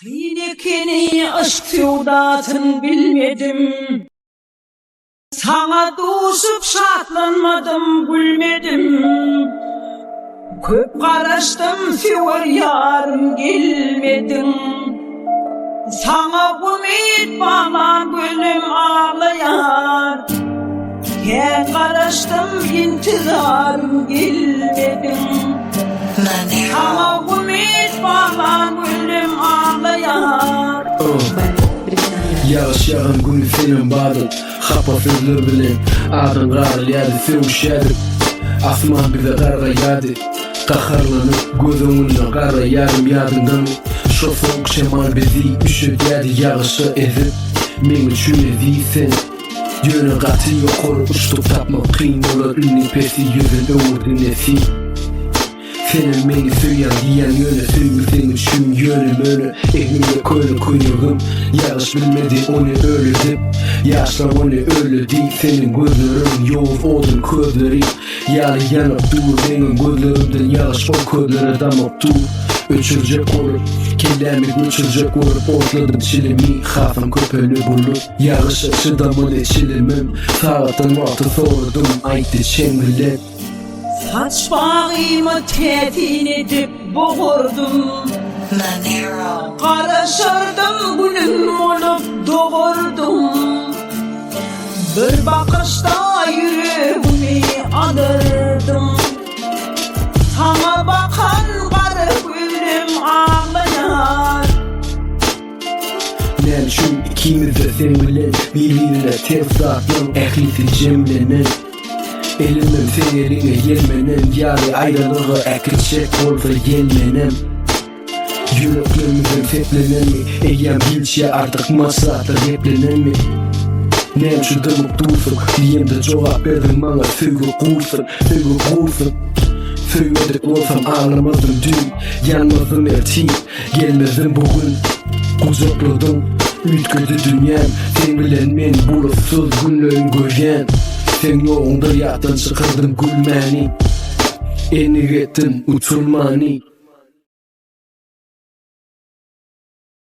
Kıynekini aşk sevdasın bilmedim. Sana düşüp şatlanmadım, gülmedim. Köp karıştım, sever yarım gelmedim. Sana ümit bağlan, gönlüm ağlayar. Ken karıştım, intizarım gelmedim. Sana ümit bağlan, gönlüm ağlayar. Yağış yağan günü senin bağdın Hapa sözler bilen Adın qarıl yadı sevmiş yadır Asman bize qarga yadı Qaharlanıp gözümünle qarga yarım yadından Şo soğuk şemal bezi üşüt yadı yağışı ezip Men üçün eziysen Yönü qatı yokor uçtuk tapmak kıyın olur Ünlü pesi yüzün ömürdün esin Senin beni söyleyen diyen yönü Söygü senin üçün yönüm önü Elimde koyunu koyuyorum Yağış bilmedi onu öyle dip Yaşlar onu öyle değil Senin gözlerin yoğuz odun közleri Yalı yanıp dur Benim gözlerimden yağış o közlere damıp dur Öçülecek olur Kellerimi göçülecek olur Otladım çilimi Hafım köpölü bulur Yağışa çıdamadı çilimim Sağıtın altı sordum Aydı çengillet Saç bağımı tetin edip boğurdum. Karışırdım gülüm olup doğurdum. Bir bakışta yüreğimi alırdım. Sana bakan karı gülüm ağlayar. Ne düşün ikimiz de seninle Birbirine ters dağıtlan Ehlisi cemlenen Elimden sen eline gelmenen Yarı ayrılığı ekilçek olsa gelmenem Yüreklerimizden teplenen mi? Eyyem bilçe artık masrafta replenen mi? Nem şu dımık dursun Diyem de cevap verdim bana Söygü kursun Söyledik olsam ağlamazdım dün Yanmazdım ertin Gelmezdim bugün Kucakladım Ütküdü dünyam Sen bilen men bulutsuz günlerin görgen Sen yoğunda yattan çıkardım gülmeni Eni ettin uçulmani